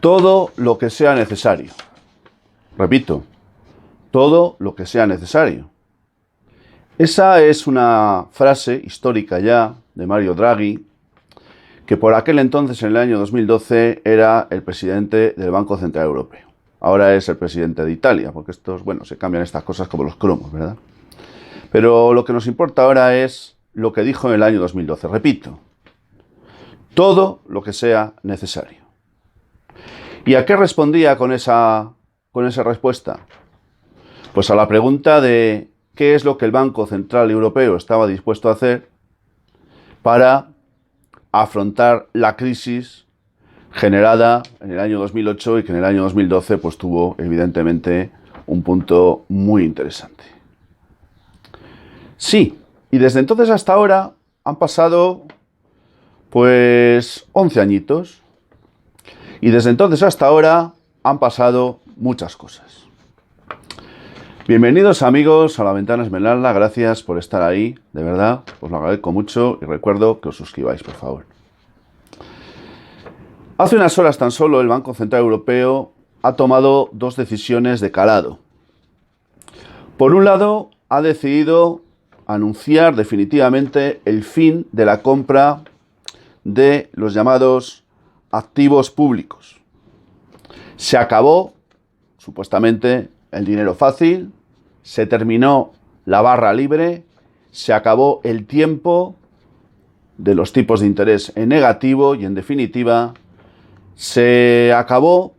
todo lo que sea necesario. Repito, todo lo que sea necesario. Esa es una frase histórica ya de Mario Draghi, que por aquel entonces, en el año 2012, era el presidente del Banco Central Europeo. Ahora es el presidente de Italia, porque estos, bueno, se cambian estas cosas como los cromos, ¿verdad? Pero lo que nos importa ahora es lo que dijo en el año 2012. Repito, todo lo que sea necesario. ¿Y a qué respondía con esa respuesta? Pues a la pregunta de qué es lo que el Banco Central Europeo estaba dispuesto a hacer para afrontar la crisis generada en el año 2008 y que en el año 2012 pues tuvo evidentemente un punto muy interesante. Sí, y desde entonces hasta ahora han pasado pues 11 añitos y desde entonces hasta ahora han pasado muchas cosas. Bienvenidos amigos a La Ventana Esmeralda, gracias por estar ahí, de verdad, os lo agradezco mucho y recuerdo que os suscribáis, por favor. Hace unas horas tan solo el Banco Central Europeo ha tomado dos decisiones de calado. Por un lado, ha decidido anunciar definitivamente el fin de la compra de los llamados activos públicos. Se acabó, supuestamente, el dinero fácil, se terminó la barra libre, se acabó el tiempo de los tipos de interés en negativo y, en definitiva, se acabó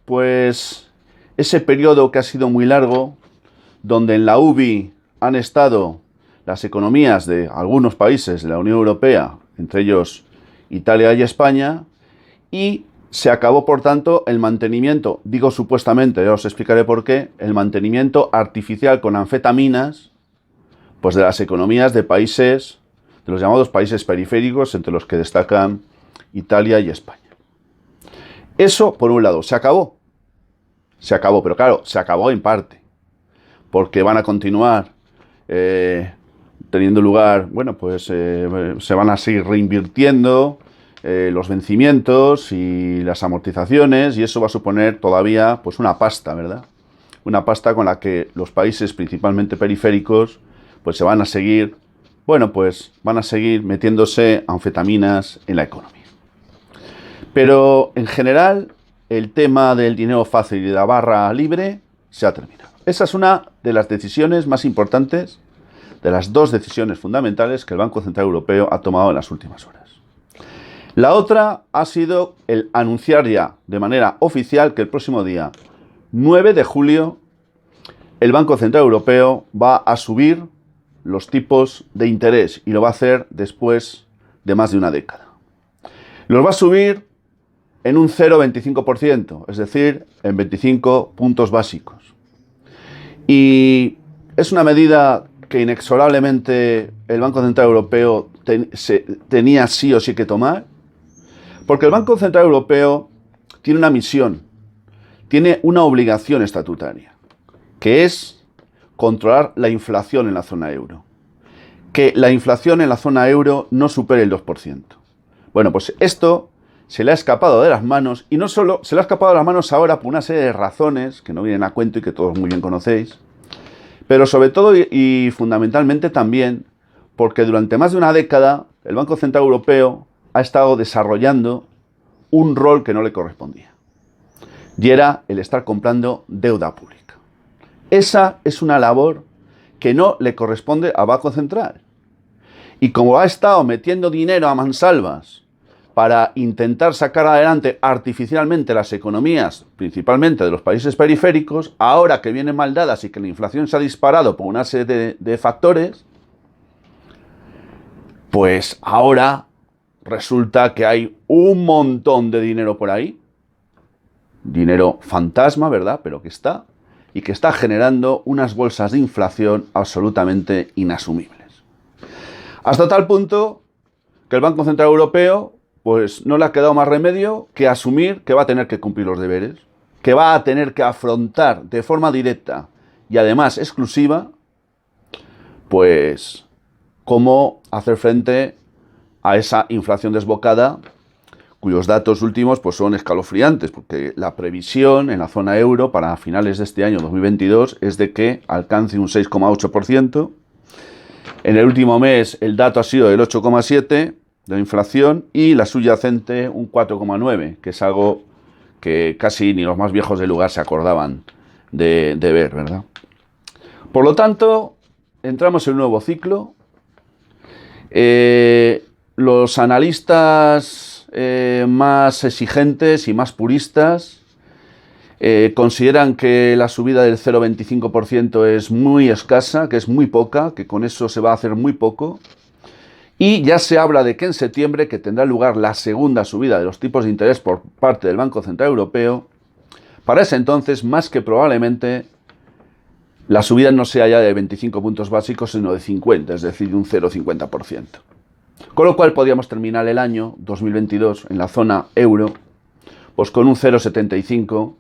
pues ese periodo que ha sido muy largo, donde en la UBI han estado las economías de algunos países de la Unión Europea, entre ellos Italia y España, y se acabó, por tanto, el mantenimiento, digo supuestamente, ya os explicaré por qué, el mantenimiento artificial con anfetaminas, pues de las economías de países, de los llamados países periféricos, entre los que destacan Italia y España. Eso, por un lado, se acabó, pero claro, se acabó en parte, porque van a continuar teniendo lugar, bueno, pues se van a seguir reinvirtiendo los vencimientos y las amortizaciones, y eso va a suponer todavía pues una pasta, ¿verdad? Una pasta con la que los países principalmente periféricos pues se van a seguir, bueno, pues van a seguir metiéndose anfetaminas en la economía. Pero en general el tema del dinero fácil y de la barra libre se ha terminado. Esa es una de las decisiones más importantes, de las dos decisiones fundamentales que el Banco Central Europeo ha tomado en las últimas horas. La otra ha sido el anunciar ya de manera oficial que el próximo día 9 de julio el Banco Central Europeo va a subir los tipos de interés y lo va a hacer después de más de una década. Los va a subir en un 0,25%, es decir, en 25 puntos básicos. Y es una medida que inexorablemente el Banco Central Europeo tenía sí o sí que tomar, porque el Banco Central Europeo tiene una misión, tiene una obligación estatutaria, que es controlar la inflación en la zona euro. Que la inflación en la zona euro no supere el 2%. Bueno, pues esto se le ha escapado de las manos, y no solo se le ha escapado de las manos ahora por una serie de razones que no vienen a cuento y que todos muy bien conocéis, pero sobre todo y fundamentalmente también porque durante más de una década el Banco Central Europeo ha estado desarrollando un rol que no le correspondía, y era el estar comprando deuda pública. Esa es una labor que no le corresponde al Banco Central, y como ha estado metiendo dinero a mansalvas para intentar sacar adelante artificialmente las economías, principalmente de los países periféricos, ahora que vienen mal dadas y que la inflación se ha disparado por una serie de factores, pues ahora resulta que hay un montón de dinero por ahí, dinero fantasma, ¿verdad?, pero que está, y que está generando unas bolsas de inflación absolutamente inasumibles. Hasta tal punto que el Banco Central Europeo pues no le ha quedado más remedio que asumir que va a tener que cumplir los deberes, que va a tener que afrontar de forma directa y además exclusiva, pues cómo hacer frente a esa inflación desbocada cuyos datos últimos pues, son escalofriantes, porque la previsión en la zona euro para finales de este año 2022 es de que alcance un 6,8%. En el último mes el dato ha sido del 8,7% de la inflación y la subyacente un 4,9%, que es algo que casi ni los más viejos del lugar se acordaban de ver, ¿verdad? Por lo tanto, entramos en un nuevo ciclo. Los analistas más exigentes y más puristas consideran que la subida del 0,25% es muy escasa, que es muy poca, que con eso se va a hacer muy poco. Y ya se habla de que en septiembre, que tendrá lugar la segunda subida de los tipos de interés por parte del Banco Central Europeo, para ese entonces, más que probablemente, la subida no sea ya de 25 puntos básicos, sino de 50, es decir, de un 0,50%. Con lo cual podríamos terminar el año 2022 en la zona euro, pues con un 0,75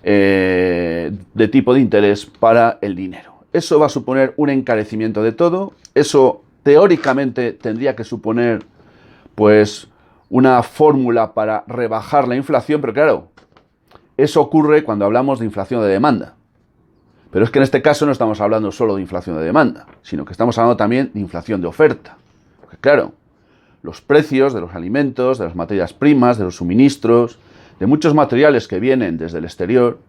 de tipo de interés para el dinero. Eso va a suponer un encarecimiento de todo. Eso teóricamente tendría que suponer pues una fórmula para rebajar la inflación, pero claro, eso ocurre cuando hablamos de inflación de demanda. Pero es que en este caso no estamos hablando solo de inflación de demanda, sino que estamos hablando también de inflación de oferta. Porque claro, los precios de los alimentos, de las materias primas, de los suministros, de muchos materiales que vienen desde el exterior,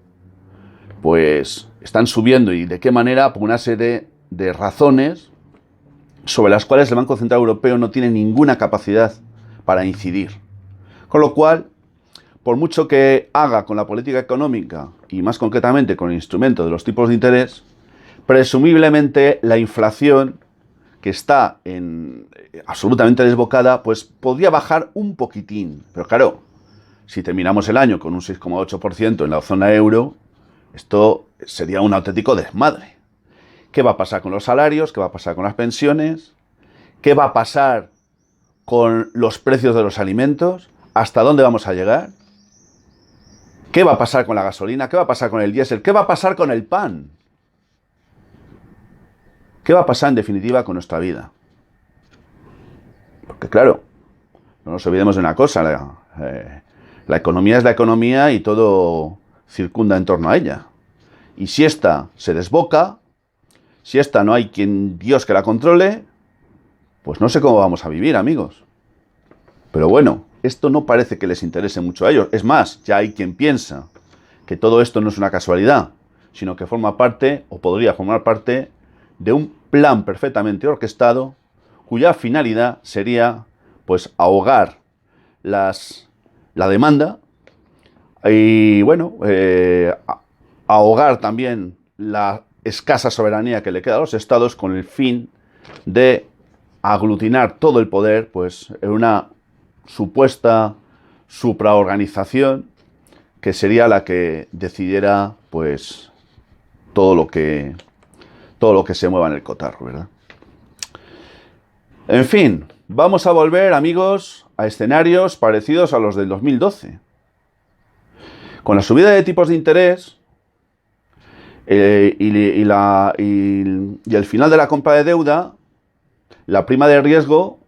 pues están subiendo. ¿Y de qué manera? Por una serie de razones sobre las cuales el Banco Central Europeo no tiene ninguna capacidad para incidir. Con lo cual, por mucho que haga con la política económica, y más concretamente con el instrumento de los tipos de interés, presumiblemente la inflación, que está absolutamente desbocada, pues podría bajar un poquitín. Pero claro, si terminamos el año con un 6,8% en la zona euro, esto sería un auténtico desmadre. ¿Qué va a pasar con los salarios? ¿Qué va a pasar con las pensiones? ¿Qué va a pasar con los precios de los alimentos? ¿Hasta dónde vamos a llegar? ¿Qué va a pasar con la gasolina? ¿Qué va a pasar con el diésel? ¿Qué va a pasar con el pan? ¿Qué va a pasar en definitiva con nuestra vida? Porque claro, no nos olvidemos de una cosa, la economía es la economía y todo circunda en torno a ella. Y si esta se desboca, si esta no hay quien Dios que la controle, pues no sé cómo vamos a vivir, amigos. Pero bueno, esto no parece que les interese mucho a ellos. Es más, ya hay quien piensa que todo esto no es una casualidad, sino que forma parte, o podría formar parte, de un plan perfectamente orquestado, cuya finalidad sería, pues, ahogar la demanda y, bueno, ahogar también la escasa soberanía que le queda a los estados con el fin de aglutinar todo el poder, pues, en una supuesta supraorganización que sería la que decidiera, pues, todo lo que se mueva en el cotarro, ¿verdad? En fin, vamos a volver, amigos, a escenarios parecidos a los del 2012. Con la subida de tipos de interés y el final de la compra de deuda, la prima de riesgo,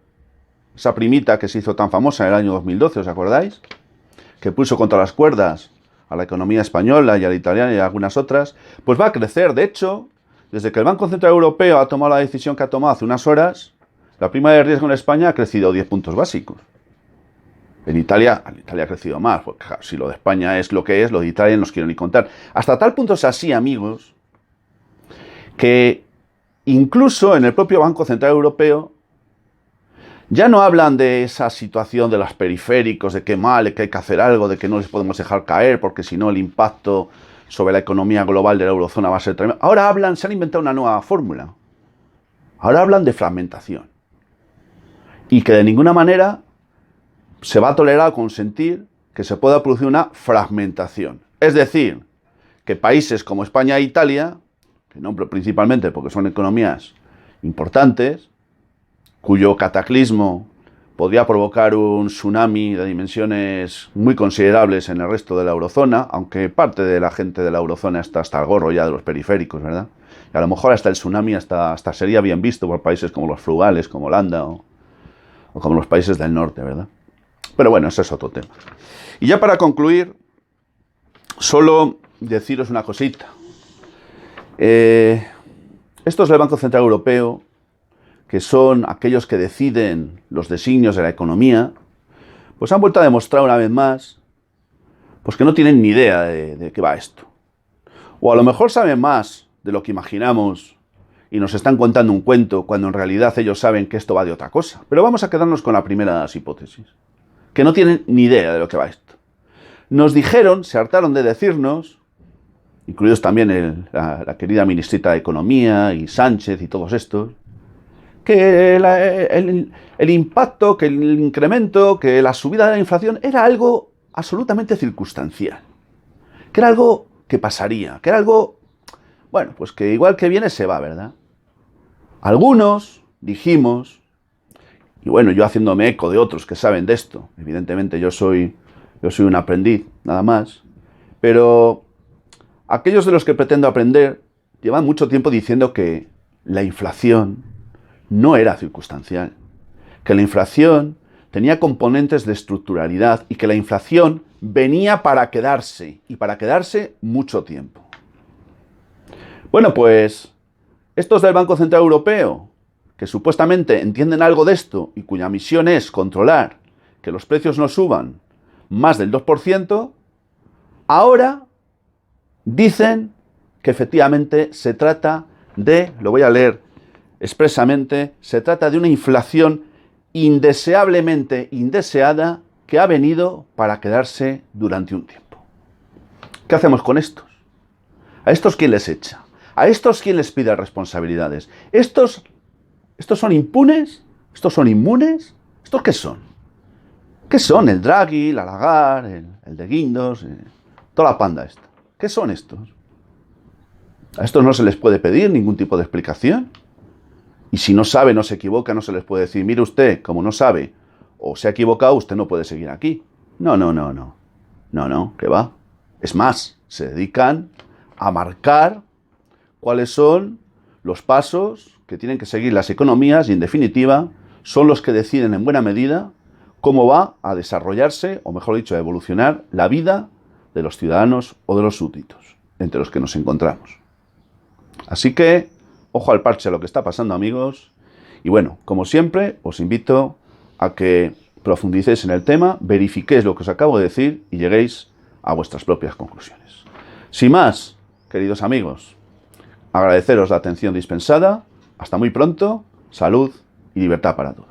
esa primita que se hizo tan famosa en el año 2012, ¿os acordáis? Que puso contra las cuerdas a la economía española y a la italiana y a algunas otras, pues va a crecer. De hecho, desde que el Banco Central Europeo ha tomado la decisión que ha tomado hace unas horas, la prima de riesgo en España ha crecido 10 puntos básicos. En Italia ha crecido más, porque claro, si lo de España es, lo de Italia no os quiero ni contar. Hasta tal punto es así, amigos, que incluso en el propio Banco Central Europeo ya no hablan de esa situación de los periféricos, de qué mal, de que hay que hacer algo, de que no les podemos dejar caer, porque si no el impacto sobre la economía global de la eurozona va a ser tremendo. Ahora se han inventado una nueva fórmula. Ahora hablan de fragmentación. Y que de ninguna manera se va a tolerar o consentir que se pueda producir una fragmentación. Es decir, que países como España e Italia, que nombro principalmente porque son economías importantes, cuyo cataclismo podría provocar un tsunami de dimensiones muy considerables en el resto de la eurozona, aunque parte de la gente de la eurozona está hasta el gorro ya de los periféricos, ¿verdad? Y a lo mejor hasta el tsunami hasta sería bien visto por países como los frugales, como Holanda o como los países del norte, ¿verdad? Pero bueno, ese es otro tema. Y ya para concluir, solo deciros una cosita. Estos del Banco Central Europeo, que son aquellos que deciden los designios de la economía, pues han vuelto a demostrar una vez más pues que no tienen ni idea de qué va esto. O a lo mejor saben más de lo que imaginamos y nos están contando un cuento cuando en realidad ellos saben que esto va de otra cosa. Pero vamos a quedarnos con la primera de las hipótesis, que no tienen ni idea de lo que va esto. Nos dijeron, se hartaron de decirnos, incluidos también la querida ministrita de Economía y Sánchez y todos estos, que el impacto, que el incremento, que la subida de la inflación era algo absolutamente circunstancial, que era algo que pasaría, que era algo, bueno, pues que igual que viene se va, ¿verdad? Algunos dijimos, y bueno, yo haciéndome eco de otros que saben de esto, evidentemente yo soy un aprendiz, nada más, pero aquellos de los que pretendo aprender llevan mucho tiempo diciendo que la inflación no era circunstancial, que la inflación tenía componentes de estructuralidad y que la inflación venía para quedarse, y para quedarse mucho tiempo. Bueno, pues estos del Banco Central Europeo, que supuestamente entienden algo de esto y cuya misión es controlar que los precios no suban más del 2%, ahora dicen que efectivamente se trata de, lo voy a leer expresamente, se trata de una inflación indeseablemente indeseada que ha venido para quedarse durante un tiempo. ¿Qué hacemos con estos? ¿A estos quién les echa? ¿A estos quién les pide responsabilidades? ¿Estos son impunes? ¿Estos son inmunes? ¿Estos qué son? ¿Qué son? El Draghi, la Lagarde, el de Guindos, toda la panda esta. ¿Qué son estos? ¿A estos no se les puede pedir ningún tipo de explicación? Y si no sabe, no se equivoca, no se les puede decir, mire usted, como no sabe o se ha equivocado, usted no puede seguir aquí. No, ¿qué va? Es más, se dedican a marcar cuáles son los pasos que tienen que seguir las economías y, en definitiva, son los que deciden en buena medida cómo va a desarrollarse, o mejor dicho, a evolucionar la vida de los ciudadanos o de los súbditos, entre los que nos encontramos. Así que, ojo al parche a lo que está pasando, amigos. Y bueno, como siempre, os invito a que profundicéis en el tema, verifiquéis lo que os acabo de decir y lleguéis a vuestras propias conclusiones. Sin más, queridos amigos, agradeceros la atención dispensada. Hasta muy pronto. Salud y libertad para todos.